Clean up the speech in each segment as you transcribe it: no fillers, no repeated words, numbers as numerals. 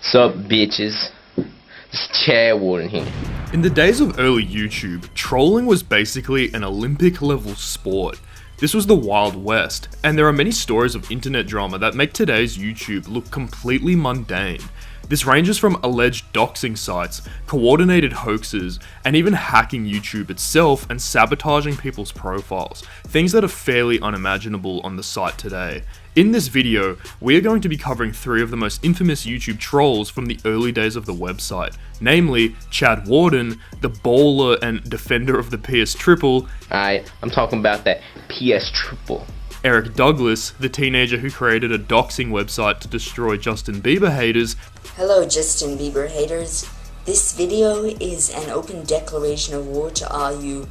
Sup, bitches? It's Chad Warden here. In the days of early YouTube, trolling was basically an Olympic level sport. This was the Wild West, and there are many stories of internet drama that make today's YouTube look completely mundane. This ranges from alleged doxing sites, coordinated hoaxes, and even hacking YouTube itself and sabotaging people's profiles, things that are fairly unimaginable on the site today. In this video, we are going to be covering 3 of the most infamous YouTube trolls from the early days of the website, namely Chad Warden, the bowler and defender of the PS Triple. I'm talking about that PS Triple. Eric Douglace, the teenager who created a doxing website to destroy Justin Bieber haters. Hello Justin Bieber haters. This video is an open declaration of war to all you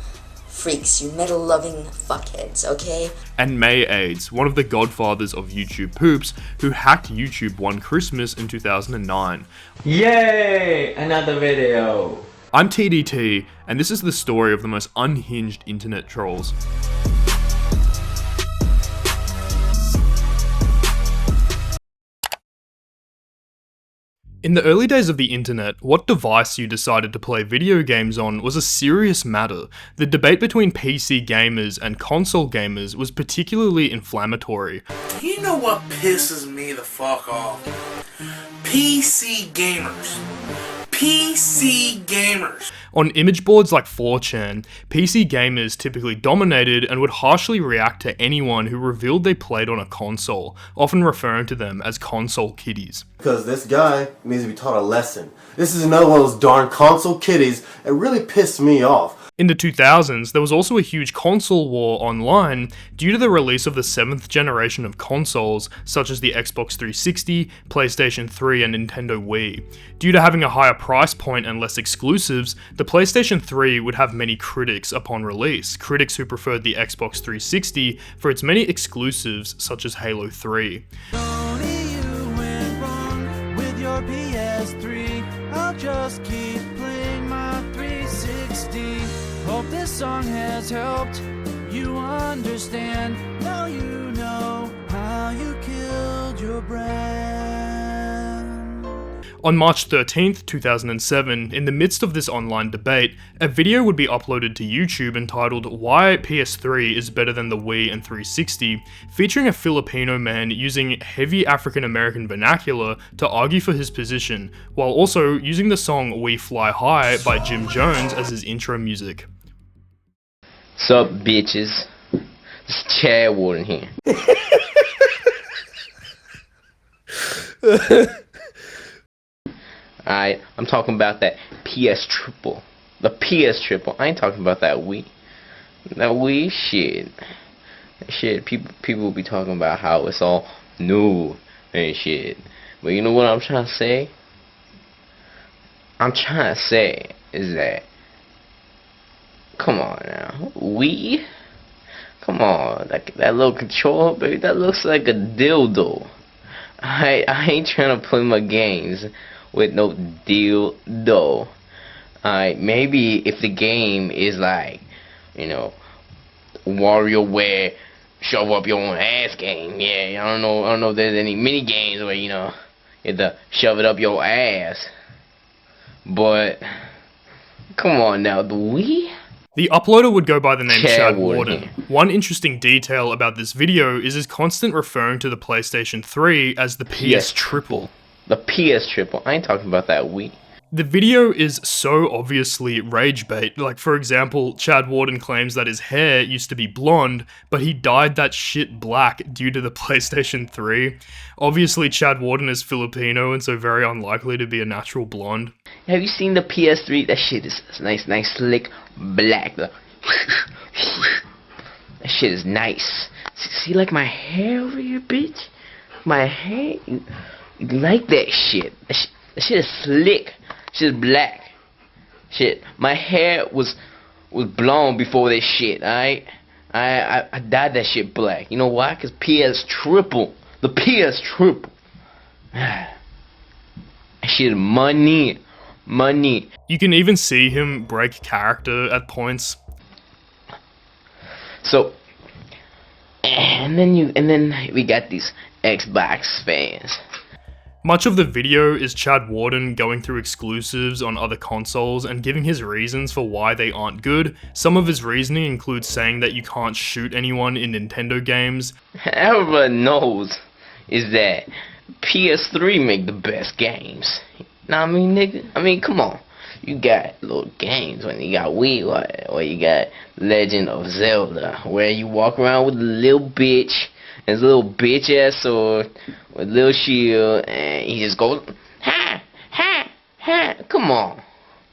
freaks, you metal-loving fuckheads, okay? And MeiAIDS, one of the godfathers of YouTube poops, who hacked YouTube one Christmas in 2009. Yay! Another video! I'm TDT, and this is the story of the most unhinged internet trolls. In the early days of the internet, what device you decided to play video games on was a serious matter. The debate between PC gamers and console gamers was particularly inflammatory. You know what pisses me the fuck off? PC gamers. PC gamers. On image boards like 4chan, PC gamers typically dominated and would harshly react to anyone who revealed they played on a console, often referring to them as console kiddies. Because this guy needs to be taught a lesson. This is another one of those darn console kiddies. It really pissed me off. In the 2000s, there was also a huge console war online due to the release of the 7th generation of consoles, such as the Xbox 360, PlayStation 3, and Nintendo Wii. Due to having a higher price point and less exclusives, the PlayStation 3 would have many critics upon release, critics who preferred the Xbox 360 for its many exclusives such as Halo 3. Only you went wrong with your PS3. I'll just keep playing my 360. Hope this song has helped you understand. Now you know how you killed your brand. On March 13th, 2007, in the midst of this online debate, a video would be uploaded to YouTube entitled "Why PS3 is Better Than the Wii and 360", featuring a Filipino man using heavy African American vernacular to argue for his position, while also using the song "We Fly High" by Jim Jones as his intro music. Sup, bitches? It's Chad Warden here. I'm talking about that PS Triple. The PS Triple. I ain't talking about that Wii. That Wii shit. That shit, people will be talking about how it's all new and shit. But you know what I'm trying to say? I'm trying to say is that, come on now, Wii? Come on, that little controller, baby, that looks like a dildo. I ain't trying to play my games with no dildo. Maybe if the game is like, you know, WarioWare shove up your own ass game. Yeah, I don't know if there's any mini games where, you know, you have to shove it up your ass. But come on now, the Wii? The uploader would go by the name Chad Warden. Warden. One interesting detail about this video is his constant referring to the PlayStation 3 as the PS Triple. The PS Triple. I ain't talking about that Wii. The video is so obviously rage bait. Like, for example, Chad Warden claims that his hair used to be blonde, but he dyed that shit black due to the PlayStation 3. Obviously, Chad Warden is Filipino and so very unlikely to be a natural blonde. Have you seen the PS3? That shit is nice, slick, black. That shit is nice. See, like my hair over here, bitch? My hair? You like that shit? That shit is slick. Shit is black. Shit, my hair was blonde before this shit, alright? I dyed that shit black. You know why? Cause PS Triple. The PS Triple. That shit is money. Money. You can even see him break character at points. So, and then we got these Xbox fans. Much of the video is Chad Warden going through exclusives on other consoles and giving his reasons for why they aren't good. Some of his reasoning includes saying that you can't shoot anyone in Nintendo games. Everyone knows is that PS3 make the best games. Know what I mean, nigga? I mean, come on. You got little games when you got Wii, or you got Legend of Zelda, where you walk around with a little bitch, and his little bitch ass sword, with a little shield, and he just goes, ha, ha, ha. Come on.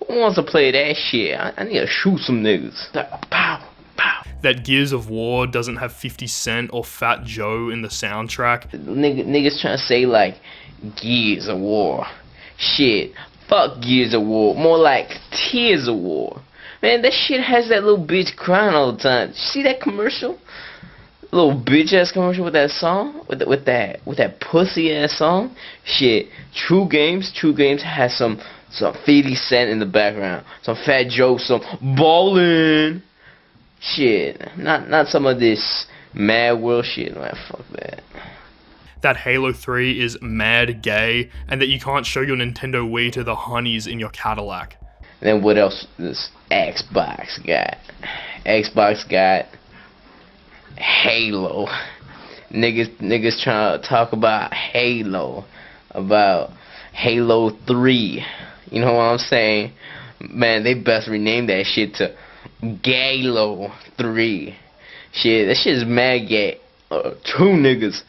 Who wants to play that shit? I need to shoot some niggas. Pow, pow. That Gears of War doesn't have 50 Cent or Fat Joe in the soundtrack. Niggas trying to say, like, Gears of War. Shit. Fuck Gears of War. More like Tears of War. Man, that shit has that little bitch crying all the time. You see that commercial? Little bitch ass commercial with that song? With that pussy ass song? Shit. True Games has some 50 Cent in the background. Some Fat Joe, some ballin'. Shit. Not some of this Mad World shit. Man, fuck that. That Halo 3 is mad gay, and that you can't show your Nintendo Wii to the honeys in your Cadillac. Then what else does Xbox got? Xbox got Halo. Niggas trying to talk about Halo 3. You know what I'm saying? Man, they best rename that shit to Galo 3. Shit, that shit is mad gay. True niggas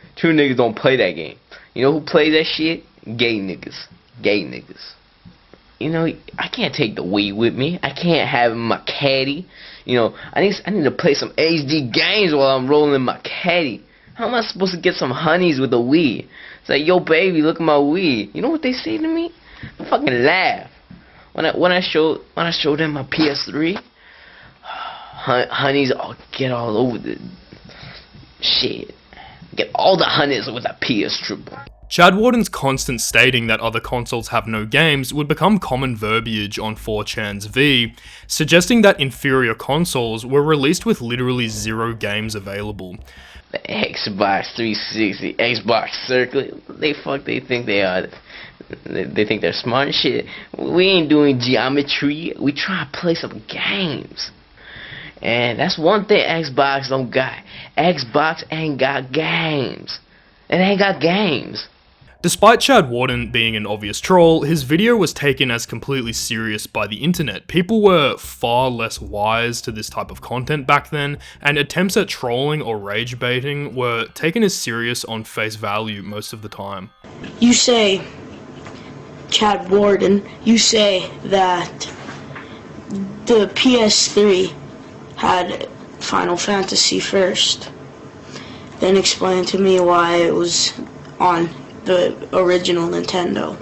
don't play that game. You know who plays that shit? Gay niggas. You know, I can't take the Wii with me. I can't have my caddy. You know, I need to play some HD games while I'm rolling my caddy. How am I supposed to get some honeys with a Wii? It's like, yo baby, look at my Wii. You know what they say to me? They fucking laugh. When I show them my PS3, honeys get all over the shit. Get all the honeys with a PS Triple. Chad Warden's constant stating that other consoles have no games would become common verbiage on 4chan's V, suggesting that inferior consoles were released with literally 0 games available. The Xbox 360, Xbox Circuit, they think they are. They think they're smart and shit. We ain't doing geometry. We try to play some games. And that's one thing Xbox don't got. Xbox ain't got games. It ain't got games. Despite Chad Warden being an obvious troll, his video was taken as completely serious by the internet. People were far less wise to this type of content back then, and attempts at trolling or rage baiting were taken as serious on face value most of the time. You say, Chad Warden, you say that the PS3 had Final Fantasy first. Then explain to me why it was on the original Nintendo.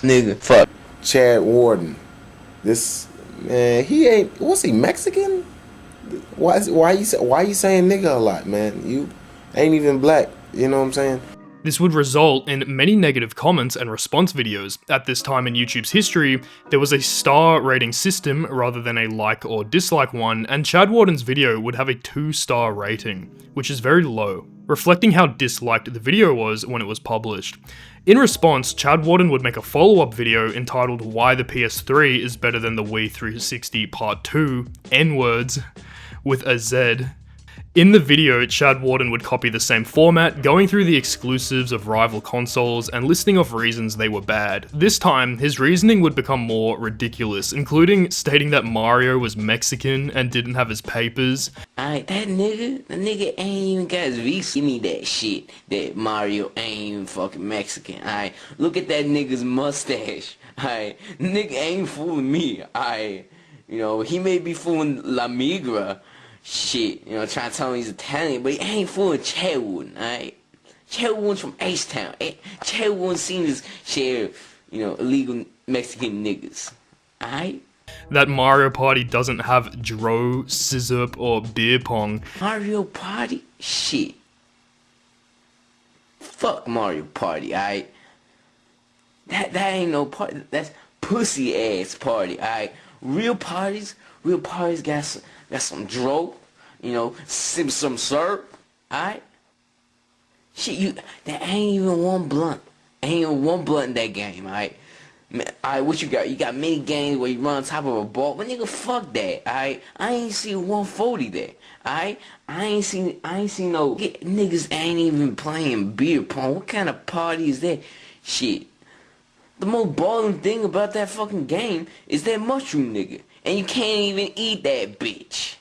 Nigga, fuck. Chad Warden. This man, he ain't. What's he, Mexican? Why you saying nigga a lot, man? You ain't even black. You know what I'm saying? This would result in many negative comments and response videos. At this time in YouTube's history, there was a star rating system rather than a like or dislike one, and Chad Warden's video would have a 2-star rating, which is very low, reflecting how disliked the video was when it was published. In response, Chad Warden would make a follow-up video entitled Why the PS3 is Better Than the Wii 360 Part 2, N-words, with a Z. In the video, Chad Warden would copy the same format, going through the exclusives of rival consoles and listing off reasons they were bad. This time, his reasoning would become more ridiculous, including stating that Mario was Mexican and didn't have his papers. Alright, the nigga ain't even got his visa. Give me that shit, that Mario ain't even fucking Mexican. Alright, look at that nigga's mustache. Alright, nigga ain't fooling me. Alright, you know, he may be fooling La Migra. Shit, you know, trying to tell him he's Italian, but he ain't fooling Chad Warden, alright? Chad Warden's from H-Town. Chad Warden seen his share of, you know, illegal Mexican niggas, alright? That Mario Party doesn't have Dro, Scissorp, or Beer Pong. Mario Party? Shit. Fuck Mario Party, alright? That ain't no party. That's pussy ass party. Alright, real parties got some dro, you know, some syrup. Alright, shit, that ain't even one blunt. Ain't even one blunt in that game. Alright. Alright, what you got? You got many games where you run on top of a ball. But nigga, fuck that. Alright, I ain't see 140 there. Alright, I ain't seen no niggas ain't even playing beer pong. What kind of party is that? Shit. The most balling thing about that fucking game is that mushroom nigga, and you can't even eat that bitch.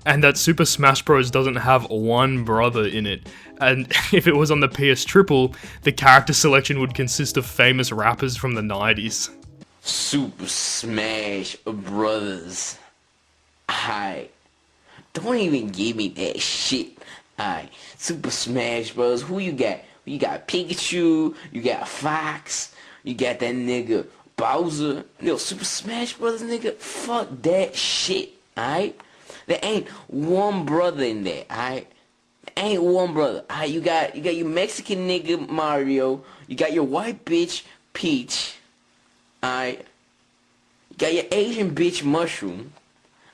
And that Super Smash Bros. Doesn't have one brother in it. And if it was on the PS Triple, the character selection would consist of famous rappers from the 90s. Super Smash Brothers. Alright. Don't even give me that shit. Alright. Super Smash Bros. Who you got? You got Pikachu, you got Fox, you got that nigga Bowser. Yo, Super Smash Brothers nigga, fuck that shit. Alright? There ain't one brother in there, alright? There ain't one brother. Alright, you got your Mexican nigga Mario, you got your white bitch Peach, alright? You got your Asian bitch Mushroom,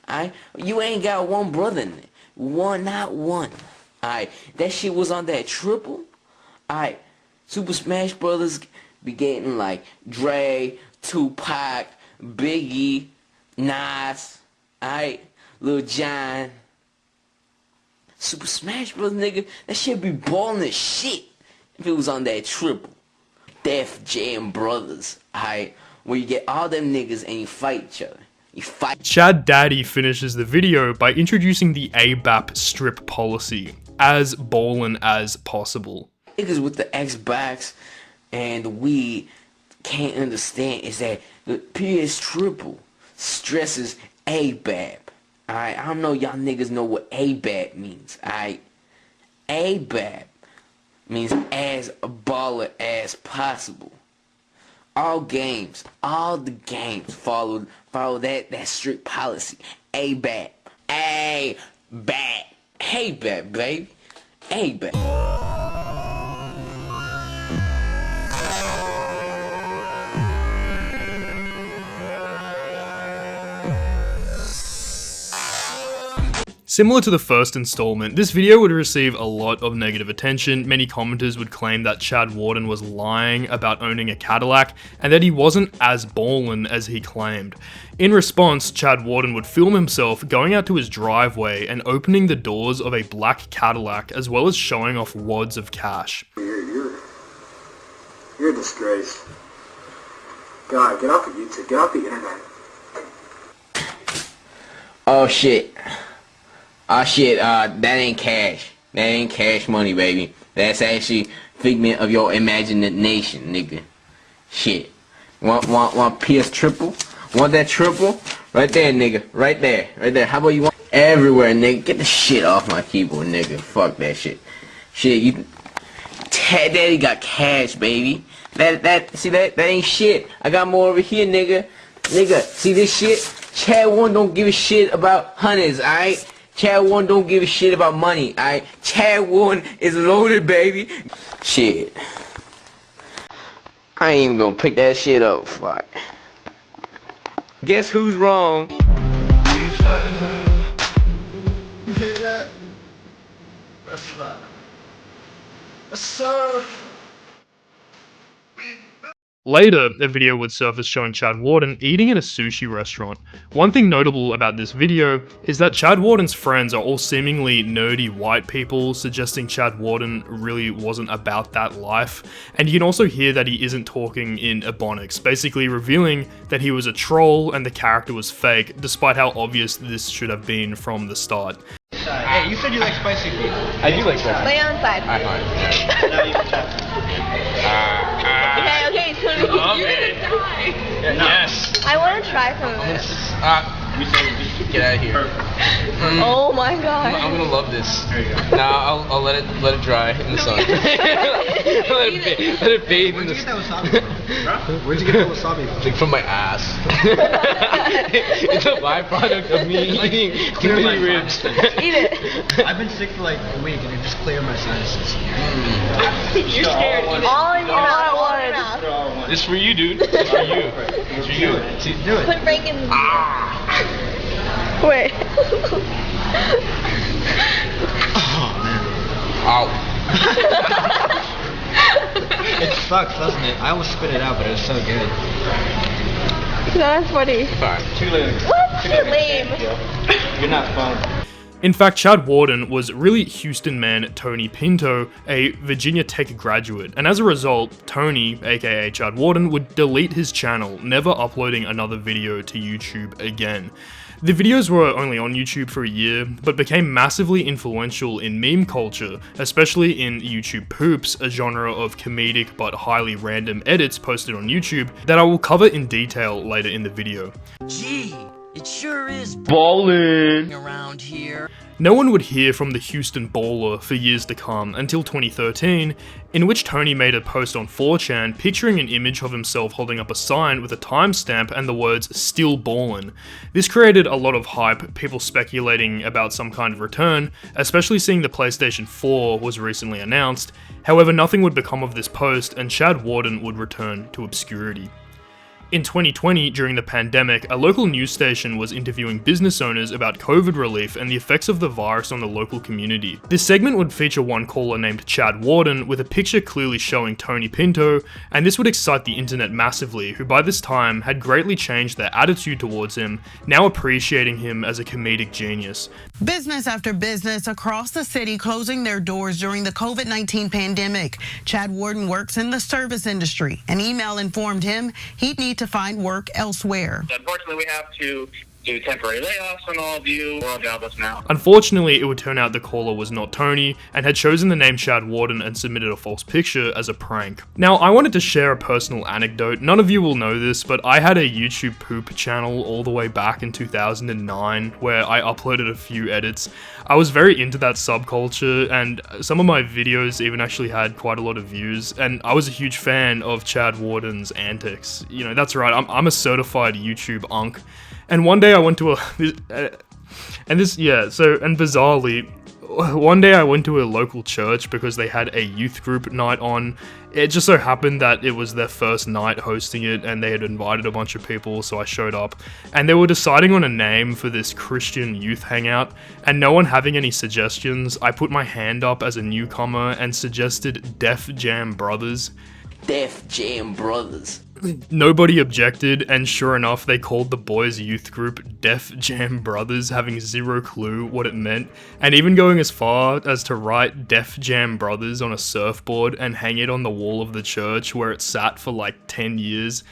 alright? You ain't got one brother in there. Not one. Alright, that shit was on that triple. Alright, Super Smash Brothers be getting like Dre, Tupac, Biggie, Nas, alright? Lil Jon. Super Smash Bros. Nigga, that shit be ballin' as shit if it was on that triple. Def Jam Brothers, alright? Where you get all them niggas and you fight each other. You fight. Chad Daddy finishes the video by introducing the ABAP strip policy, as ballin' as possible. Niggas with the Xbox and the Wii can't understand is that the PS Triple stresses ABAP. Alright, I don't know y'all niggas know what ABAP means, alright? ABAP means as a baller as possible. All the games follow that strict policy. ABAP. ABAP. ABAP, baby. ABAP. Similar to the first installment, this video would receive a lot of negative attention. Many commenters would claim that Chad Warden was lying about owning a Cadillac and that he wasn't as ballin' as he claimed. In response, Chad Warden would film himself going out to his driveway and opening the doors of a black Cadillac, as well as showing off wads of cash. You're a disgrace. God, get off of YouTube. Get off the internet. Oh shit. Oh shit, that ain't cash. That ain't cash money, baby. That's actually figment of your imagination, nigga. Shit. Want PS Triple? Want that triple? Right there, nigga. Right there. Right there. How about you want everywhere, nigga? Get the shit off my keyboard, nigga. Fuck that shit. Shit, you Daddy got cash, baby. That ain't shit. I got more over here, nigga. Nigga, see this shit? Chad Warden don't give a shit about hundreds, alright? Chad Warden don't give a shit about money, alright? Chad Warden is loaded, baby. Shit. I ain't even gonna pick that shit up, fuck. Guess who's wrong? You hear that? That's right. Sir. Later, a video would surface showing Chad Warden eating at a sushi restaurant. One thing notable about this video is that Chad Warden's friends are all seemingly nerdy white people, suggesting Chad Warden really wasn't about that life. And you can also hear that he isn't talking in Ebonics, basically revealing that he was a troll and the character was fake, despite how obvious this should have been from the start. Hey, you said you like spicy food. I do like spicy food. Lay on the side. Now you can try. Okay, so you're gonna die. Yes. I want to try some of this. We said Get out of here. Oh my god. I'm gonna love this. There you go. Now I'll let it dry in the sun. let it bathe in the sun. Where'd you get that wasabi from? Like from my ass. It's a byproduct of me eating too many ribs. Eat it. I've been sick for like a week and it just cleared my sinuses. You're scared. All in your mouth. This is for you, dude. This is for you. It's for you. Do it. Put rank in the Wait. Oh man. Ow. It sucks, doesn't it? I almost spit it out, but it was so good. That's funny. Fine. Too lame. What? Too lame. You're not fun. In fact, Chad Warden was really Houston man Tony Pinto, a Virginia Tech graduate, and as a result, Tony, aka Chad Warden, would delete his channel, never uploading another video to YouTube again. The videos were only on YouTube for a year, but became massively influential in meme culture, especially in YouTube Poops, a genre of comedic but highly random edits posted on YouTube that I will cover in detail later in the video. Gee, it sure is ballin' around here. No one would hear from the Houston baller for years to come until 2013, in which Tony made a post on 4chan picturing an image of himself holding up a sign with a timestamp and the words "Still Ballin'." This created a lot of hype, people speculating about some kind of return, especially seeing the PlayStation 4 was recently announced. However, nothing would become of this post and Chad Warden would return to obscurity. In 2020, during the pandemic, a local news station was interviewing business owners about COVID relief and the effects of the virus on the local community. This segment would feature one caller named Chad Warden with a picture clearly showing Tony Pinto, and this would excite the internet massively, who by this time had greatly changed their attitude towards him, now appreciating him as a comedic genius. Business after business across the city closing their doors during the COVID-19 pandemic. Chad Warden works in the service industry. An email informed him he'd need to find work elsewhere. Unfortunately, we have to do temporary layoffs on all of you. We're all jobless now. Unfortunately, it would turn out the caller was not Tony and had chosen the name Chad Warden and submitted a false picture as a prank. Now, I wanted to share a personal anecdote. None of you will know this, but I had a YouTube poop channel all the way back in 2009 where I uploaded a few edits. I was very into that subculture and some of my videos even actually had quite a lot of views, and I was a huge fan of Chad Warden's antics. You know, that's right, I'm a certified YouTube unk. And one day I went to bizarrely, one day I went to a local church because they had a youth group night on. It just so happened that it was their first night hosting it and they had invited a bunch of people, so I showed up. And they were deciding on a name for this Christian youth hangout, and no one having any suggestions, I put my hand up as a newcomer and suggested Def Jam Brothers. Def Jam Brothers. Nobody objected, and sure enough, they called the boys' youth group Def Jam Brothers, having zero clue what it meant, and even going as far as to write Def Jam Brothers on a surfboard and hang it on the wall of the church where it sat for like 10 years.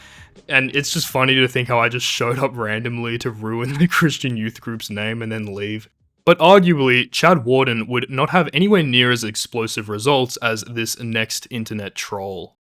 And it's just funny to think how I just showed up randomly to ruin the Christian youth group's name and then leave. But arguably, Chad Warden would not have anywhere near as explosive results as this next internet troll.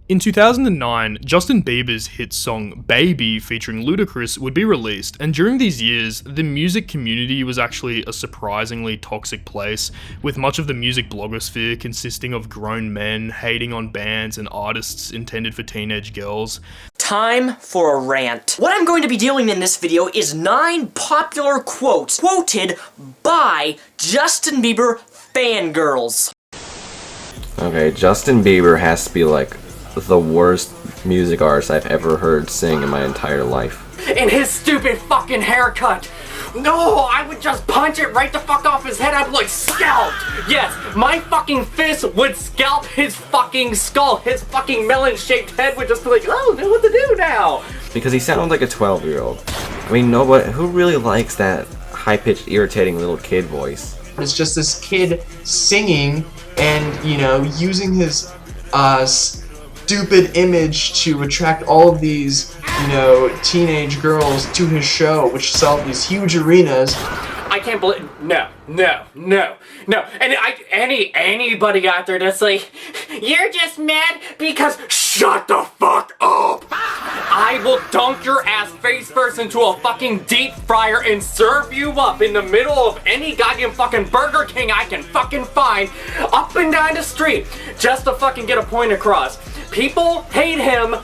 In 2009, Justin Bieber's hit song Baby featuring Ludacris would be released, and during these years, the music community was actually a surprisingly toxic place, with much of the music blogosphere consisting of grown men hating on bands and artists intended for teenage girls. Time for a rant. What I'm going to be doing in this video is 9 popular quotes quoted by Justin Bieber fangirls. Okay, Justin Bieber has to be like the worst music artist I've ever heard sing in my entire life. And his stupid fucking haircut. No, I would just punch it right the fuck off his head. I'd be like, scalped. Yes, my fucking fist would scalp his fucking skull. His fucking melon-shaped head would just be like, oh, know what to do now. Because he sounded like a 12-year-old. I mean, nobody who really likes that high-pitched, irritating little kid voice. It's just this kid singing and, you know, using his stupid image to attract all of these, you know, teenage girls to his show, which sell these huge arenas. I can't believe, no. And anybody out there that's like, you're just mad because, shut the fuck up. I will dunk your ass face first into a fucking deep fryer and serve you up in the middle of any goddamn fucking Burger King I can fucking find up and down the street just to fucking get a point across. People hate him,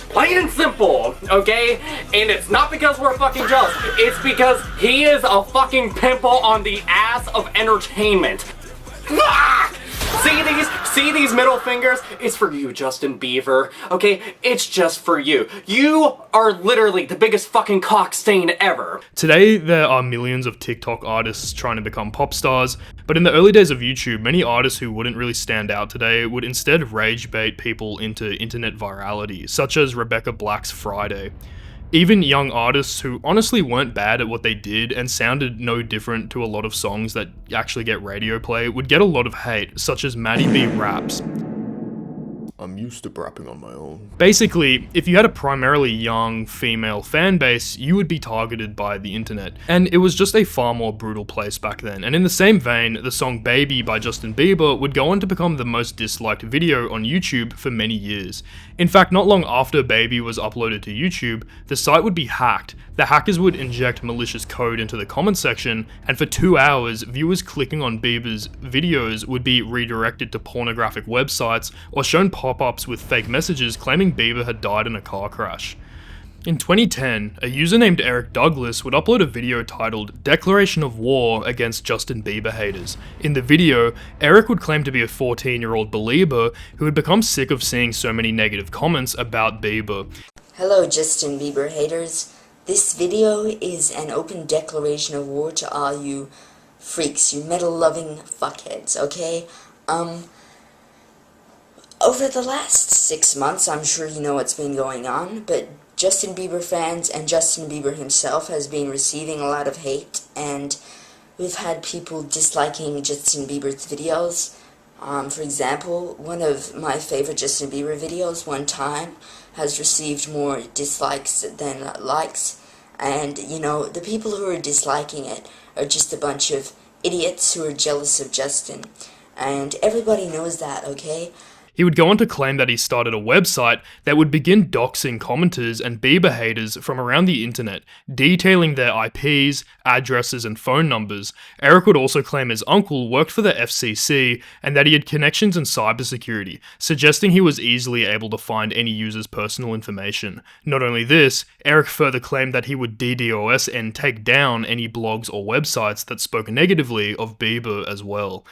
plain and simple, okay? And it's not because we're fucking jealous. It's because he is a fucking pimple on the ass of entertainment. Ah! See these middle fingers? It's for you, Justin Bieber, okay? It's just for you. You are literally the biggest fucking cock stain ever. Today, there are millions of TikTok artists trying to become pop stars, but in the early days of YouTube, many artists who wouldn't really stand out today would instead rage bait people into internet virality, such as Rebecca Black's Friday. Even young artists who honestly weren't bad at what they did and sounded no different to a lot of songs that actually get radio play would get a lot of hate, such as Maddie B Raps. I'm used to rapping on my own. Basically, if you had a primarily young female fan base, you would be targeted by the internet. And it was just a far more brutal place back then. And in the same vein, the song Baby by Justin Bieber would go on to become the most disliked video on YouTube for many years. In fact, not long after Baby was uploaded to YouTube, the site would be hacked. The hackers would inject malicious code into the comment section, and for 2 hours, viewers clicking on Bieber's videos would be redirected to pornographic websites or shown pop-ups with fake messages claiming Bieber had died in a car crash. In 2010, a user named Douglace would upload a video titled Declaration of War Against Justin Bieber Haters. In the video, Eric would claim to be a 14-year-old believer who had become sick of seeing so many negative comments about Bieber. Hello Justin Bieber haters. This video is an open declaration of war to all you freaks, you metal-loving fuckheads, okay? Over the last 6 months, I'm sure you know what's been going on, but Justin Bieber fans and Justin Bieber himself has been receiving a lot of hate, and we've had people disliking Justin Bieber's videos. For example, one of my favorite Justin Bieber videos, One Time, has received more dislikes than likes. And, you know, the people who are disliking it are just a bunch of idiots who are jealous of Justin. And everybody knows that, okay? He would go on to claim that he started a website that would begin doxing commenters and Bieber haters from around the internet, detailing their IPs, addresses, and phone numbers. Eric would also claim his uncle worked for the FCC and that he had connections in cybersecurity, suggesting he was easily able to find any user's personal information. Not only this, Eric further claimed that he would DDoS and take down any blogs or websites that spoke negatively of Bieber as well.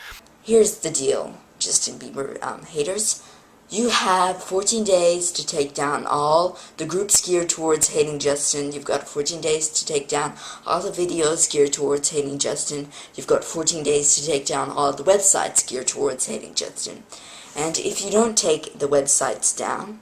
Here's the deal, Justin Bieber haters. You have 14 days to take down all the groups geared towards hating Justin. You've got 14 days to take down all the videos geared towards hating Justin. You've got 14 days to take down all the websites geared towards hating Justin. And if you don't take the websites down,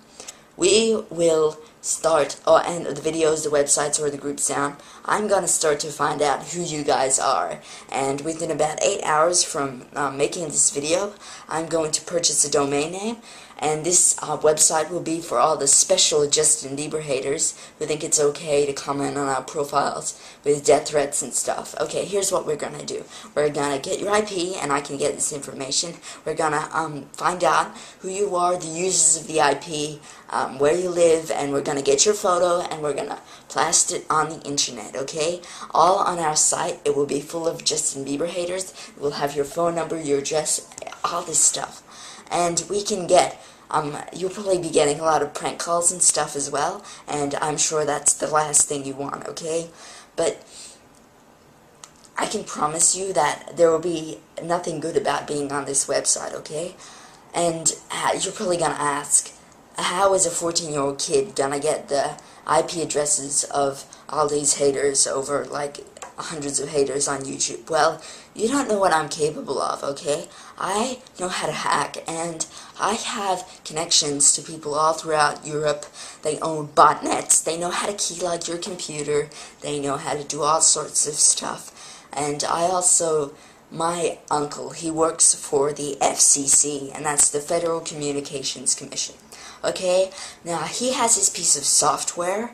we will start, and the videos, the websites, or the groups down, I'm gonna start to find out who you guys are. And within about 8 hours from making this video, I'm going to purchase a domain name, and this website will be for all the special Justin Bieber haters who think it's okay to comment on our profiles with death threats and stuff. Okay, here's what we're gonna do. We're gonna get your IP, and I can get this information. We're gonna find out who you are, the users of the IP, where you live, and we're gonna get your photo, and we're gonna blast it on the internet, okay? All on our site. It will be full of Justin Bieber haters. We'll have your phone number, your address, all this stuff. And we can get, you'll probably be getting a lot of prank calls and stuff as well, and I'm sure that's the last thing you want, okay? But I can promise you that there will be nothing good about being on this website, okay? And you're probably gonna ask, how is a 14-year-old kid gonna get the IP addresses of all these haters over, like, hundreds of haters on YouTube? Well, you don't know what I'm capable of, okay? I know how to hack, and I have connections to people all throughout Europe. They own botnets. They know how to keylog your computer. They know how to do all sorts of stuff. And I also, my uncle, he works for the FCC, and that's the Federal Communications Commission. Okay? Now, he has his piece of software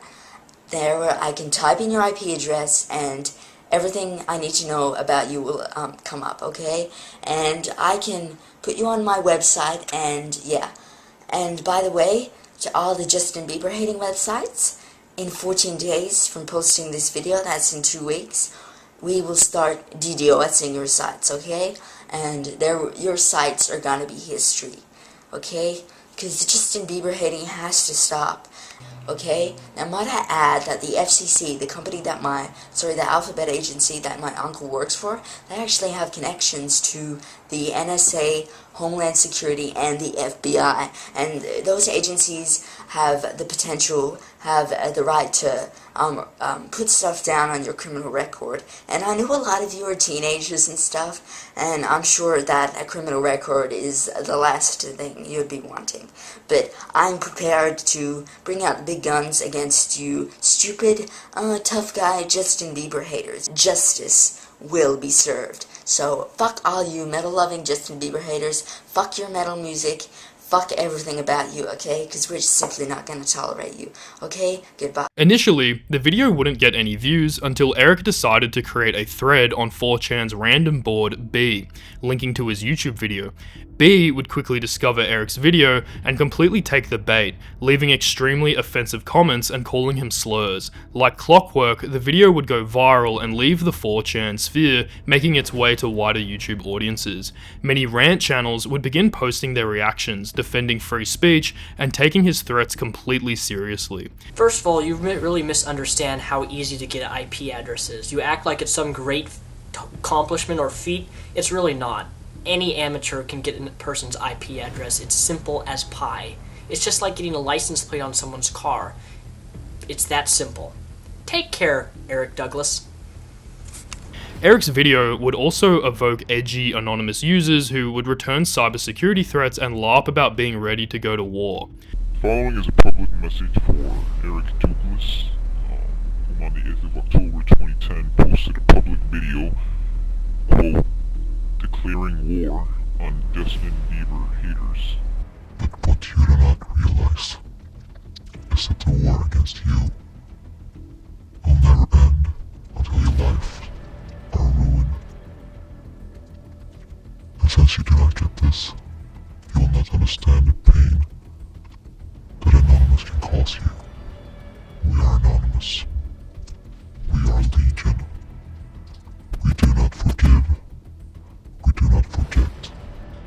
there where I can type in your IP address, and everything I need to know about you will come up, okay? And I can put you on my website, and yeah. And by the way, to all the Justin Bieber hating websites. In 14 days from posting this video, that's in 2 weeks, we will start DDoSing your sites, okay? And your sites are gonna be history, okay? Because the Justin Bieber hating has to stop, okay? Now might I add that the FCC, the company that the alphabet agency that my uncle works for, they actually have connections to the NSA, Homeland Security, and the FBI. And those agencies have the potential, have the right to put stuff down on your criminal record. And I know a lot of you are teenagers and stuff, and I'm sure that a criminal record is the last thing you'd be wanting. But I'm prepared to bring out the big guns against you stupid, tough guy Justin Bieber haters. Justice will be served. So fuck all you metal-loving Justin Bieber haters, fuck your metal music, fuck everything about you, okay? Because we're just simply not going to tolerate you, okay? Goodbye. Initially, the video wouldn't get any views until Eric decided to create a thread on 4chan's random board B, linking to his YouTube video. B would quickly discover Eric's video and completely take the bait, leaving extremely offensive comments and calling him slurs. Like clockwork, the video would go viral and leave the 4chan sphere, making its way to wider YouTube audiences. Many rant channels would begin posting their reactions, defending free speech, and taking his threats completely seriously. First of all, you really misunderstand how easy to get IP addresses. You act like it's some great accomplishment or feat. It's really not. Any amateur can get a person's IP address. It's simple as pie. It's just like getting a license plate on someone's car. It's that simple. Take care, Eric Douglace. Eric's video would also evoke edgy anonymous users who would return cybersecurity threats and LARP about being ready to go to war. Following is a public message for Eric Douglace, who on the 8th of October 2010 posted a public video, quote, declaring war on Justin Bieber haters. But what you do not realize is that the war against you will never end until your life are ruined. And since you do not get this, you will not understand the pain that Anonymous can cause you. We are Anonymous. We are Legion. We do not forgive. We do not forget.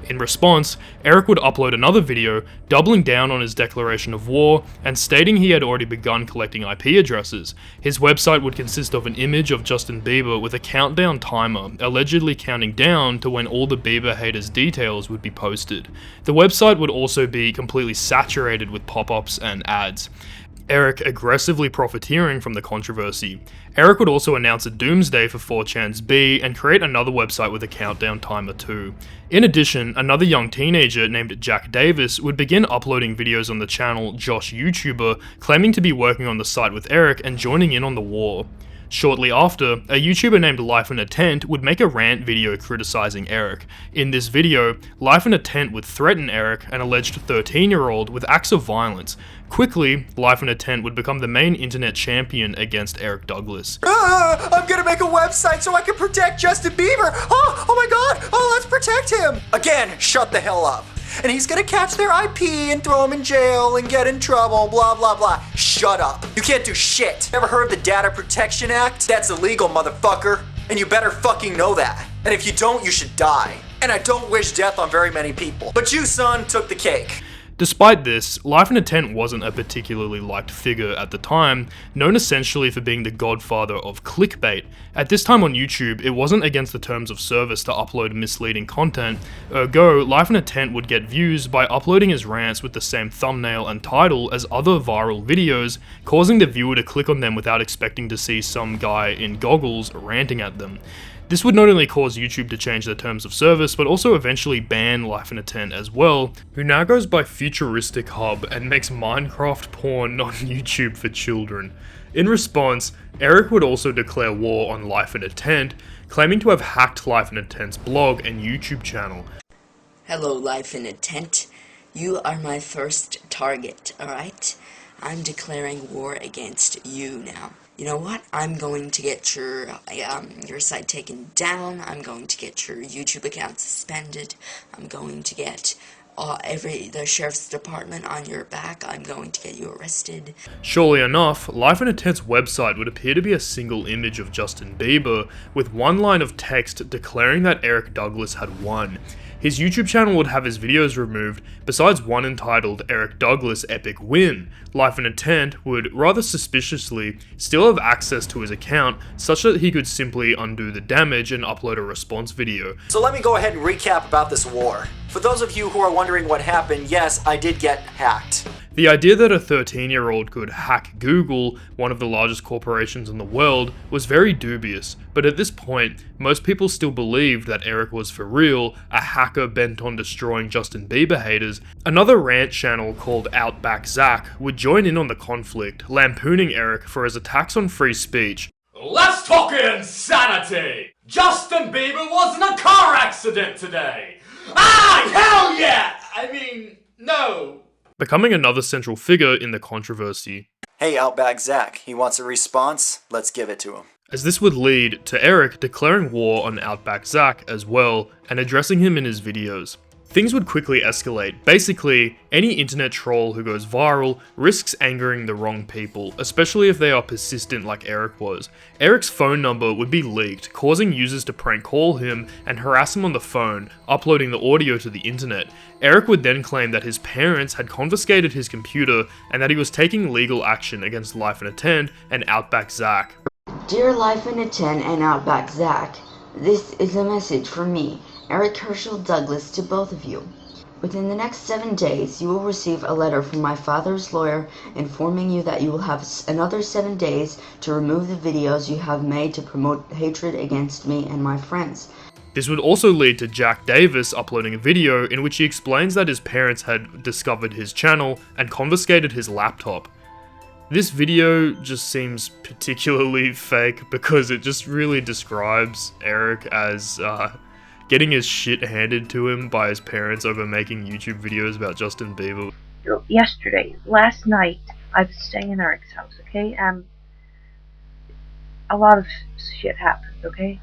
In response, Eric would upload another video, doubling down on his declaration of war and stating he had already begun collecting IP addresses. His website would consist of an image of Justin Bieber with a countdown timer, allegedly counting down to when all the Bieber haters' details would be posted. The website would also be completely saturated with pop-ups and ads. Eric aggressively profiteering from the controversy. Eric would also announce a doomsday for 4chan's B and create another website with a countdown timer too. In addition, another young teenager named Jack Davis would begin uploading videos on the channel Josh YouTuber, claiming to be working on the site with Eric and joining in on the war. Shortly after, a YouTuber named Life in a Tent would make a rant video criticizing Eric. In this video, Life in a Tent would threaten Eric, an alleged 13-year-old, with acts of violence. Quickly, Life in a Tent would become the main internet champion against Eric Douglace. I'm gonna make a website so I can protect Justin Bieber! Oh my god! Oh, let's protect him! Again, shut the hell up. And he's gonna catch their IP and throw him in jail and get in trouble, blah blah blah. Shut up. You can't do shit. Ever heard of the Data Protection Act? That's illegal, motherfucker. And you better fucking know that. And if you don't, you should die. And I don't wish death on very many people. But you, son, took the cake. Despite this, Life in a Tent wasn't a particularly liked figure at the time, known essentially for being the godfather of clickbait. At this time on YouTube, it wasn't against the terms of service to upload misleading content, ergo, Life in a Tent would get views by uploading his rants with the same thumbnail and title as other viral videos, causing the viewer to click on them without expecting to see some guy in goggles ranting at them. This would not only cause YouTube to change their terms of service, but also eventually ban Life in a Tent as well, who now goes by Futuristic Hub and makes Minecraft porn on YouTube for children. In response, Eric would also declare war on Life in a Tent, claiming to have hacked Life in a Tent's blog and YouTube channel. Hello, Life in a Tent. You are my first target, alright? I'm declaring war against you now. You know what? I'm going to get your site taken down. I'm going to get your YouTube account suspended. I'm going to get the sheriff's department on your back. I'm going to get you arrested. Surely enough, Life in a Tent's website would appear to be a single image of Justin Bieber, with one line of text declaring that Eric Douglace had won. His YouTube channel would have his videos removed, besides one entitled Eric Douglace Epic Win. Life in a Tent would, rather suspiciously, still have access to his account, such that he could simply undo the damage and upload a response video. So let me go ahead and recap about this war. For those of you who are wondering what happened, yes, I did get hacked. The idea that a 13-year-old could hack Google, one of the largest corporations in the world, was very dubious, but at this point, most people still believed that Eric was for real, a hacker bent on destroying Justin Bieber haters. Another rant channel called Outback Zach would join in on the conflict, lampooning Eric for his attacks on free speech. Let's talk insanity! Justin Bieber was in a car accident today! Ah, hell yeah! I mean, no. Becoming another central figure in the controversy. Hey, Outback Zach, he wants a response? Let's give it to him. As this would lead to Eric declaring war on Outback Zach as well, and addressing him in his videos. Things would quickly escalate. Basically, any internet troll who goes viral risks angering the wrong people, especially if they are persistent like Eric was. Eric's phone number would be leaked, causing users to prank call him and harass him on the phone, uploading the audio to the internet. Eric would then claim that his parents had confiscated his computer and that he was taking legal action against Life in a Tent and Outback Zach. Dear Life in a Tent and Outback Zach, this is a message from me, Eric Herschel Douglas, to both of you. Within the next 7 days, you will receive a letter from my father's lawyer informing you that you will have another 7 days to remove the videos you have made to promote hatred against me and my friends. This would also lead to Jack Davis uploading a video in which he explains that his parents had discovered his channel and confiscated his laptop. This video just seems particularly fake because it just really describes Eric as getting his shit handed to him by his parents over making YouTube videos about Justin Bieber. Last night, I was staying in Eric's house, okay? A lot of shit happened, okay?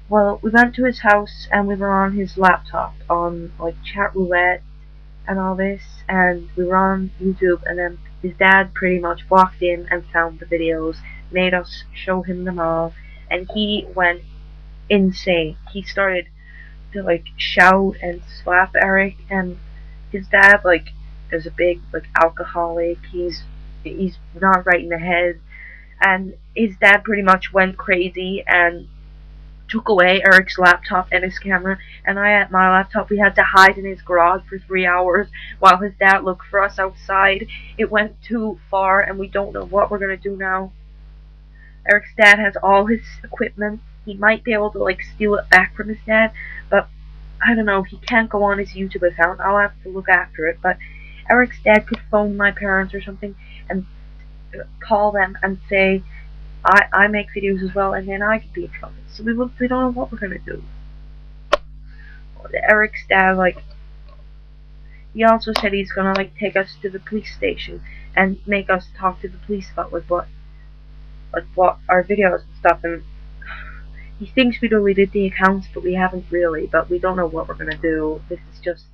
Well, we went to his house and we were on his laptop on like chat roulette and all this, and we were on YouTube, and then his dad pretty much walked in and found the videos, made us show him them all, and he went insane. He started to like shout and slap Eric, and his dad like is a big like alcoholic. He's not right in the head, and his dad pretty much went crazy and took away Eric's laptop and his camera, and I had my laptop. We had to hide in his garage for 3 hours while his dad looked for us outside. It went too far and we don't know what we're gonna do now. Eric's dad has all his equipment. He might be able to like steal it back from his dad, but I don't know, he can't go on his YouTube account. I'll have to look after it, but Eric's dad could phone my parents or something and call them and say, I make videos as well, and then I could be in trouble. So we don't know what we're gonna do. Eric's dad, like, he also said he's gonna like take us to the police station and make us talk to the police about like what our videos and stuff, and he thinks we deleted the accounts, but we haven't really, but we don't know what we're gonna do. This is just,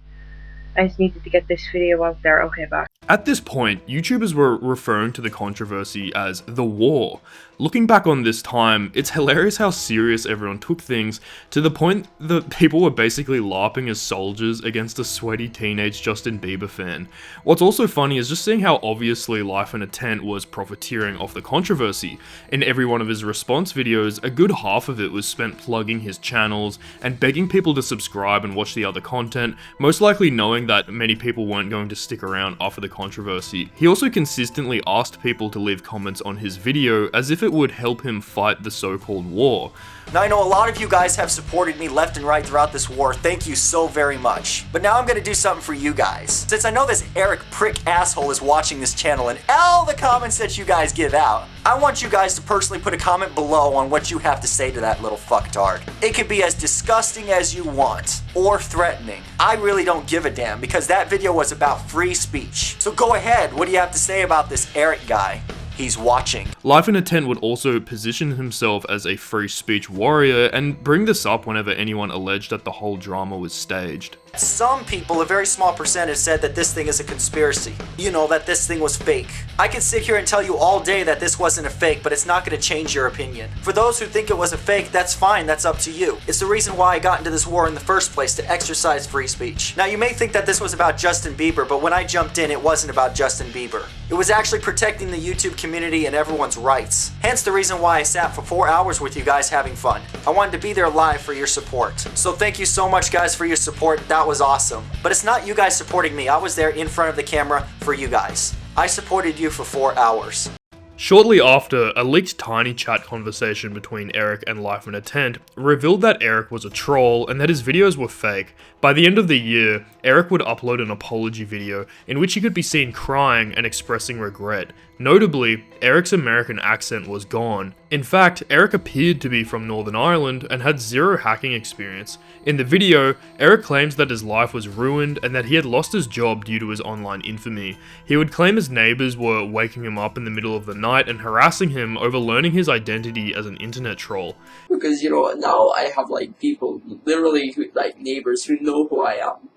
I just needed to get this video out there. Okay, bye. At this point, YouTubers were referring to the controversy as the war. Looking back on this time, it's hilarious how serious everyone took things, to the point that people were basically LARPing as soldiers against a sweaty teenage Justin Bieber fan. What's also funny is just seeing how obviously Life in a Tent was profiteering off the controversy. In every one of his response videos, a good half of it was spent plugging his channels and begging people to subscribe and watch the other content, most likely knowing that many people weren't going to stick around after the controversy. He also consistently asked people to leave comments on his video as if it would help him fight the so-called war. Now, I know a lot of you guys have supported me left and right throughout this war. Thank you so very much. But now I'm gonna do something for you guys. Since I know this Eric prick asshole is watching this channel and all the comments that you guys give out, I want you guys to personally put a comment below on what you have to say to that little fucktard. It could be as disgusting as you want, or threatening. I really don't give a damn, because that video was about free speech. So go ahead, what do you have to say about this Eric guy? He's watching. Life in a Tent would also position himself as a free speech warrior and bring this up whenever anyone alleged that the whole drama was staged. Some people, a very small percentage, said that this thing is a conspiracy. You know, that this thing was fake. I could sit here and tell you all day that this wasn't a fake, but it's not going to change your opinion. For those who think it was a fake, that's fine, that's up to you. It's the reason why I got into this war in the first place, to exercise free speech. Now, you may think that this was about Justin Bieber, but when I jumped in, it wasn't about Justin Bieber. It was actually protecting the YouTube community and everyone's rights. Hence the reason why I sat for 4 hours with you guys having fun. I wanted to be there live for your support. So thank you so much, guys, for your support. That was awesome. But it's not you guys supporting me. I was there in front of the camera for you guys. I supported you for 4 hours. Shortly after, a leaked tiny chat conversation between Eric and Life in a Tent revealed that Eric was a troll and that his videos were fake. By the end of the year, Eric would upload an apology video in which he could be seen crying and expressing regret. Notably, Eric's American accent was gone. In fact, Eric appeared to be from Northern Ireland and had zero hacking experience. In the video, Eric claims that his life was ruined and that he had lost his job due to his online infamy. He would claim his neighbors were waking him up in the middle of the night and harassing him over learning his identity as an internet troll. Because, you know, now I have, like, people, literally, like, neighbors who know who I am.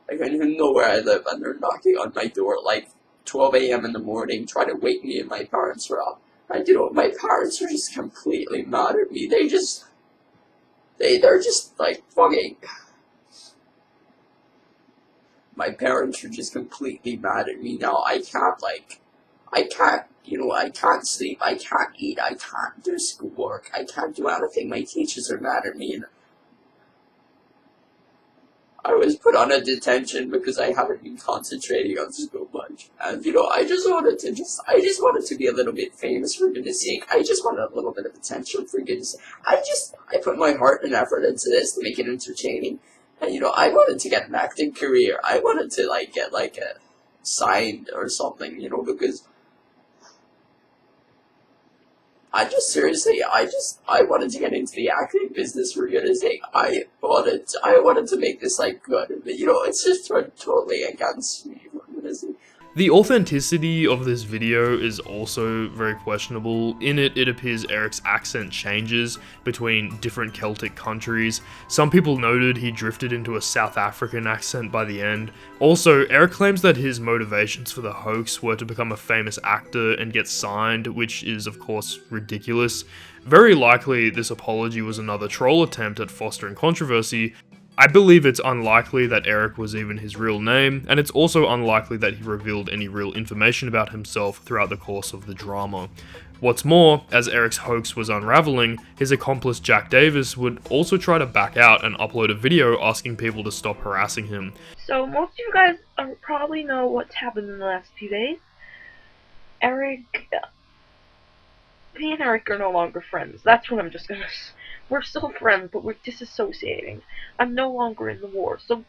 Like, who know where I live, and they're knocking on my door, like, 12 a.m. in the morning, trying to wake me, and my parents were up. And, you know, my parents are just completely mad at me. They're just, like, fucking... My parents are just completely mad at me now. I can't, you know, I can't sleep, I can't eat, I can't do schoolwork, I can't do anything. My teachers are mad at me, and I was put on a detention because I haven't been concentrating on school much. And, you know, I just wanted to be a little bit famous, for goodness sake. I just wanted a little bit of attention, for goodness sake. I put my heart and effort into this to make it entertaining. And, you know, I wanted to get an acting career. I wanted to, like, get, like, a signed or something, you know, because I wanted to get into the acting business, for goodness sake. I wanted to make this, like, good, but, you know, it's just totally against me, for goodness sake. The authenticity of this video is also very questionable. In it, it appears Eric's accent changes between different Celtic countries. Some people noted he drifted into a South African accent by the end. Also, Eric claims that his motivations for the hoax were to become a famous actor and get signed, which is of course ridiculous. Very likely, this apology was another troll attempt at fostering controversy. I believe it's unlikely that Eric was even his real name, and it's also unlikely that he revealed any real information about himself throughout the course of the drama. What's more, as Eric's hoax was unraveling, his accomplice Jack Davis would also try to back out and upload a video asking people to stop harassing him. So most of you guys probably know what's happened in the last few days. Me and Eric are no longer friends. That's what I'm just gonna... We're still friends, but we're disassociating. I'm no longer in the war, so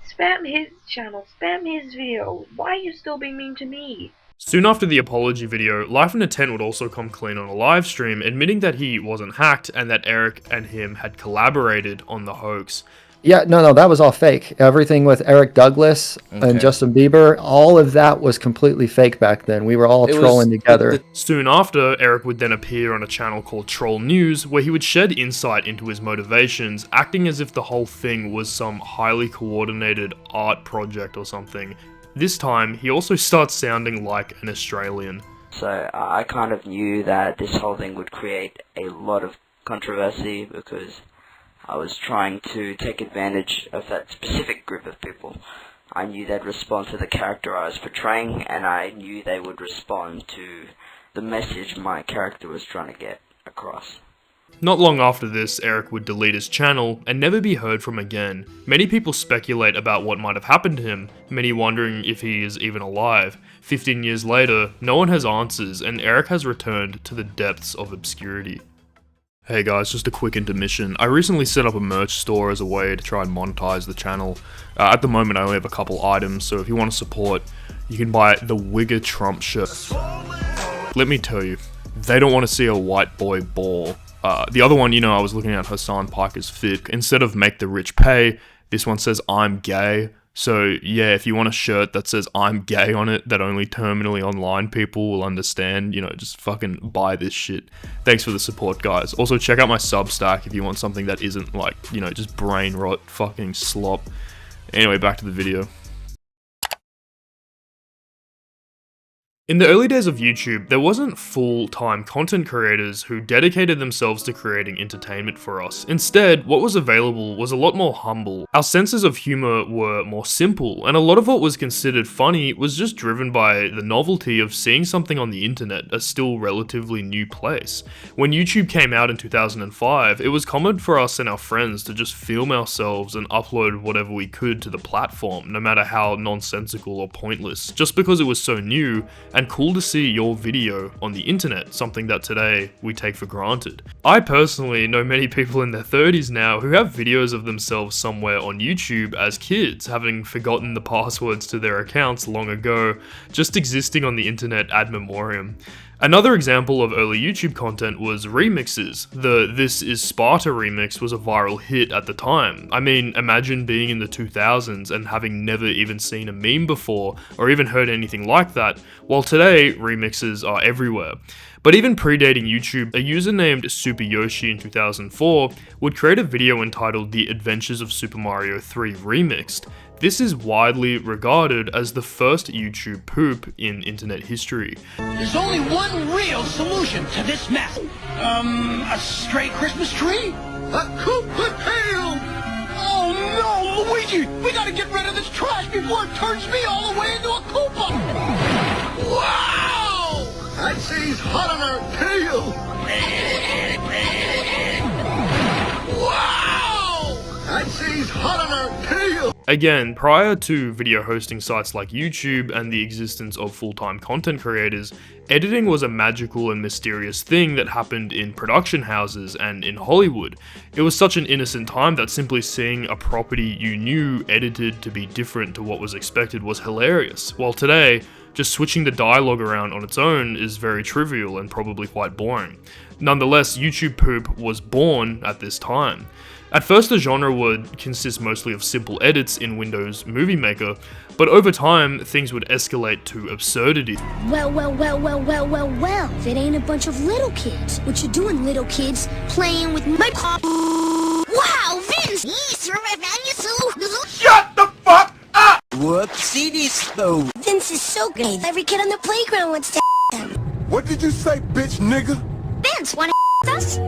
spam his channel, spam his videos. Why are you still being mean to me? Soon after the apology video, Life in a Tent would also come clean on a live stream, admitting that he wasn't hacked and that Eric and him had collaborated on the hoax. Yeah, no, that was all fake. Everything with Eric Douglace and Justin Bieber, all of that was completely fake back then. We were all trolling together. Soon after, Eric would then appear on a channel called Troll News, where he would shed insight into his motivations, acting as if the whole thing was some highly coordinated art project or something. This time, he also starts sounding like an Australian. So I kind of knew that this whole thing would create a lot of controversy because I was trying to take advantage of that specific group of people. I knew they'd respond to the character I was portraying, and I knew they would respond to the message my character was trying to get across. Not long after this, Eric would delete his channel and never be heard from again. Many people speculate about what might have happened to him, many wondering if he is even alive. 15 years later, no one has answers, and Eric has returned to the depths of obscurity. Hey guys, just a quick intermission. I recently set up a merch store as a way to try and monetize the channel. At the moment I only have a couple items, so if you want to support, you can buy the Wigger Trump shirt. Let me tell you, they don't want to see a white boy ball. The other one, you know, I was looking at Hassan Piker's fit. Instead of make the rich pay, this one says I'm gay. So yeah, if you want a shirt that says I'm gay on it that only terminally online people will understand, you know, just fucking buy this shit. Thanks for the support, guys. Also check out my Substack if you want something that isn't like, you know, just brain rot fucking slop. Anyway, back to the video. In the early days of YouTube, there wasn't full-time content creators who dedicated themselves to creating entertainment for us. Instead, what was available was a lot more humble. Our senses of humor were more simple, and a lot of what was considered funny was just driven by the novelty of seeing something on the internet, a still relatively new place. When YouTube came out in 2005, it was common for us and our friends to just film ourselves and upload whatever we could to the platform, no matter how nonsensical or pointless, just because it was so new and cool to see your video on the internet, something that today we take for granted. I personally know many people in their 30s now who have videos of themselves somewhere on YouTube as kids, having forgotten the passwords to their accounts long ago, just existing on the internet ad memoriam. Another example of early YouTube content was remixes. The This Is Sparta remix was a viral hit at the time. I mean, imagine being in the 2000s and having never even seen a meme before, or even heard anything like that, while today, remixes are everywhere. But even predating YouTube, a user named Super Yoshi in 2004 would create a video entitled The Adventures of Super Mario 3 Remixed. This is widely regarded as the first YouTube poop in internet history. There's only one real solution to this mess. A stray Christmas tree? A Koopa tail! Oh no, Luigi! We gotta get rid of this trash before it turns me all the way into a Koopa! Wow! I'd say he's hot on our tail! Wow! I'd say he's hot on our tail! Again, prior to video hosting sites like YouTube and the existence of full-time content creators, editing was a magical and mysterious thing that happened in production houses and in Hollywood. It was such an innocent time that simply seeing a property you knew edited to be different to what was expected was hilarious, while today, just switching the dialogue around on its own is very trivial and probably quite boring. Nonetheless, YouTube poop was born at this time. At first, the genre would consist mostly of simple edits in Windows Movie Maker, but over time, things would escalate to absurdity. Well, if it ain't a bunch of little kids. What you doing, little kids? Playing with my Wow, Vince! Shut the fuck up! Whoopsie though. Vince is so great. Every kid on the playground wants to him. What did you say, bitch nigga? Vince, wanna us?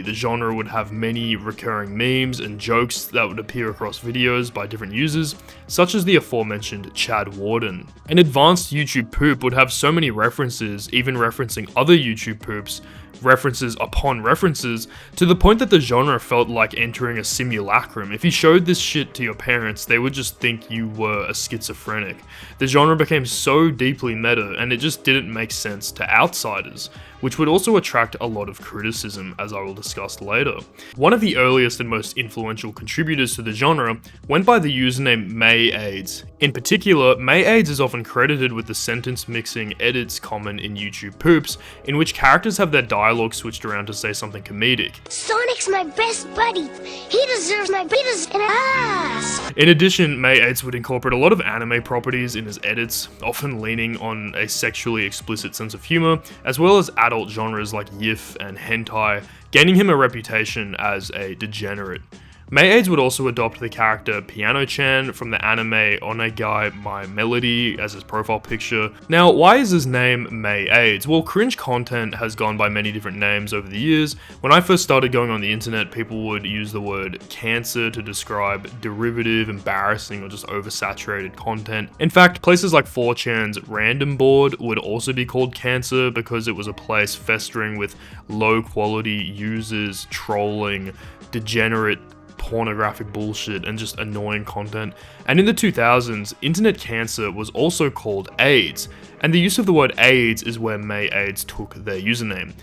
The genre would have many recurring memes and jokes that would appear across videos by different users, such as the aforementioned Chad Warden. An advanced YouTube poop would have so many references, even referencing other YouTube poops, references upon references, to the point that the genre felt like entering a simulacrum. If you showed this shit to your parents, they would just think you were a schizophrenic. The genre became so deeply meta, and it just didn't make sense to outsiders, which would also attract a lot of criticism, as I will discuss later. One of the earliest and most influential contributors to the genre went by the username MeiAIDS. In particular, MeiAIDS is often credited with the sentence mixing edits common in YouTube poops, in which characters have their dialogue switched around to say something comedic. Sonic's my best buddy. He deserves my beaters and ass. In addition, MeiAIDS would incorporate a lot of anime properties in his edits, often leaning on a sexually explicit sense of humor, as well as adult genres like YIF and hentai, gaining him a reputation as a degenerate. MeiAIDS would also adopt the character Piano-chan from the anime Onegai My Melody as his profile picture. Now, why is his name MeiAIDS? Well, cringe content has gone by many different names over the years. When I first started going on the internet, people would use the word cancer to describe derivative, embarrassing, or just oversaturated content. In fact, places like 4chan's random board would also be called cancer because it was a place festering with low quality users trolling degenerate pornographic bullshit and just annoying content. And in the 2000s, internet cancer was also called AIDS, and the use of the word AIDS is where MeiAIDS took their username.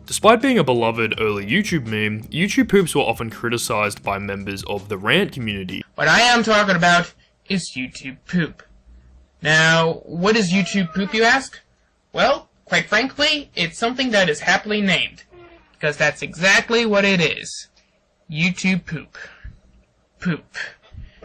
Despite being a beloved early YouTube meme, YouTube poops were often criticized by members of the rant community. What I am talking about is YouTube poop. Now, what is YouTube poop, you ask? Well, quite frankly, it's something that is happily named, because that's exactly what it is. YouTube poop. Poop.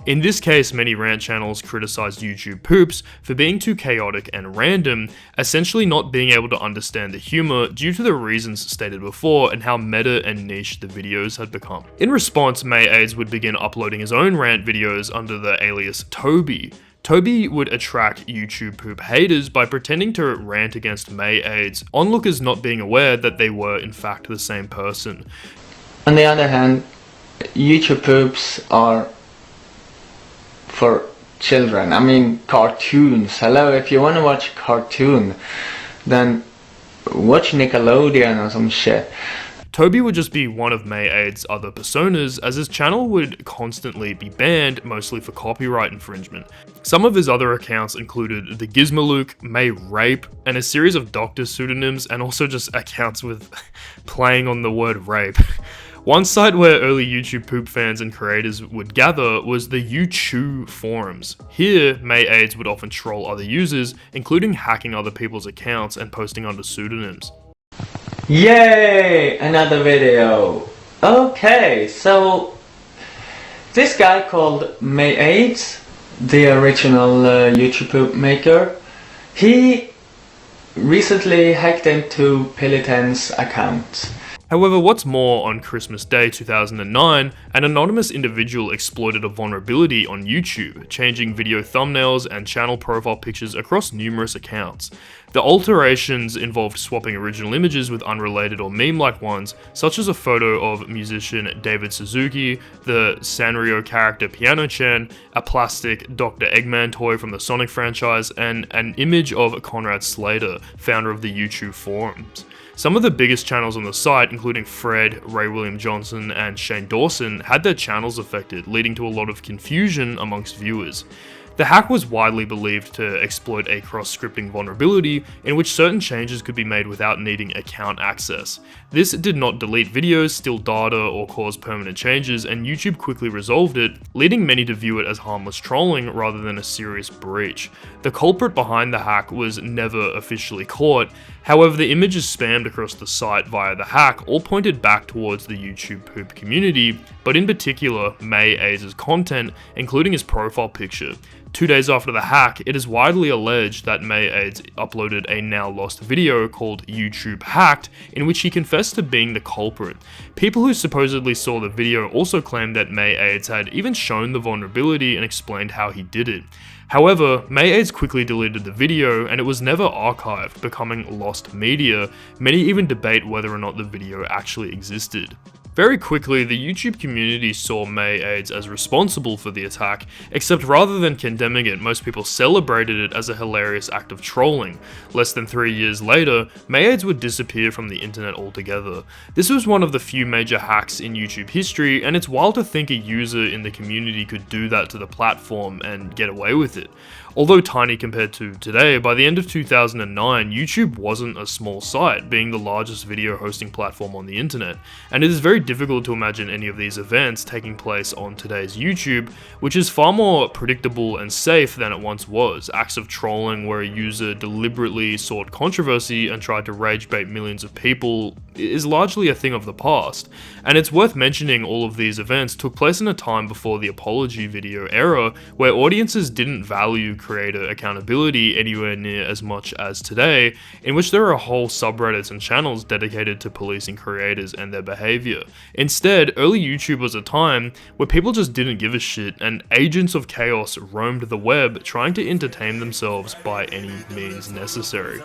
In this case, many rant channels criticized YouTube poops for being too chaotic and random, essentially not being able to understand the humor due to the reasons stated before and how meta and niche the videos had become. In response, MeiAIDS would begin uploading his own rant videos under the alias Toby. Toby would attract YouTube poop haters by pretending to rant against MeiAIDS, onlookers not being aware that they were in fact the same person. On the other hand, YouTube poops are for children. I mean, cartoons. Hello, if you want to watch a cartoon, then watch Nickelodeon or some shit. Toby would just be one of MeiAIDS' other personas, as his channel would constantly be banned, mostly for copyright infringement. Some of his other accounts included The Gizmaluke, MeiRape, and a series of doctor pseudonyms, and also just accounts with playing on the word rape. One site where early YouTube poop fans and creators would gather was the YouTube forums. Here, MeiAIDS would often troll other users, including hacking other people's accounts and posting under pseudonyms. Yay! Another video. Okay, so this guy called MeiAIDS, the original YouTube poop maker, he recently hacked into Pilitan's account. However, what's more, on Christmas Day 2009, an anonymous individual exploited a vulnerability on YouTube, changing video thumbnails and channel profile pictures across numerous accounts. The alterations involved swapping original images with unrelated or meme-like ones, such as a photo of musician David Suzuki, the Sanrio character Piano-chan, a plastic Dr. Eggman toy from the Sonic franchise, and an image of Conrad Slater, founder of the YouTube forums. Some of the biggest channels on the site, including Fred, Ray William Johnson, and Shane Dawson, had their channels affected, leading to a lot of confusion amongst viewers. The hack was widely believed to exploit a cross-scripting vulnerability in which certain changes could be made without needing account access. This did not delete videos, steal data, or cause permanent changes, and YouTube quickly resolved it, leading many to view it as harmless trolling rather than a serious breach. The culprit behind the hack was never officially caught. However, the images spammed across the site via the hack all pointed back towards the YouTube poop community, but in particular, MeiAIDS' content, including his profile picture. 2 days after the hack, it is widely alleged that MeiAIDS uploaded a now lost video called YouTube Hacked, in which he confessed to being the culprit. People who supposedly saw the video also claimed that MeiAIDS had even shown the vulnerability and explained how he did it. However, MeiAIDS quickly deleted the video and it was never archived, becoming lost media. Many even debate whether or not the video actually existed. Very quickly, the YouTube community saw MeiAIDS as responsible for the attack, except rather than condemning it, most people celebrated it as a hilarious act of trolling. Less than 3 years later, MeiAIDS would disappear from the internet altogether. This was one of the few major hacks in YouTube history, and it's wild to think a user in the community could do that to the platform and get away with it. Although tiny compared to today, by the end of 2009, YouTube wasn't a small site, being the largest video hosting platform on the internet, and it is very difficult to imagine any of these events taking place on today's YouTube, which is far more predictable and safe than it once was. Acts of trolling where a user deliberately sought controversy and tried to rage bait millions of people is largely a thing of the past, and it's worth mentioning all of these events took place in a time before the apology video era, where audiences didn't value creator accountability anywhere near as much as today, in which there are whole subreddits and channels dedicated to policing creators and their behavior. Instead, early YouTube was a time where people just didn't give a shit, and agents of chaos roamed the web trying to entertain themselves by any means necessary.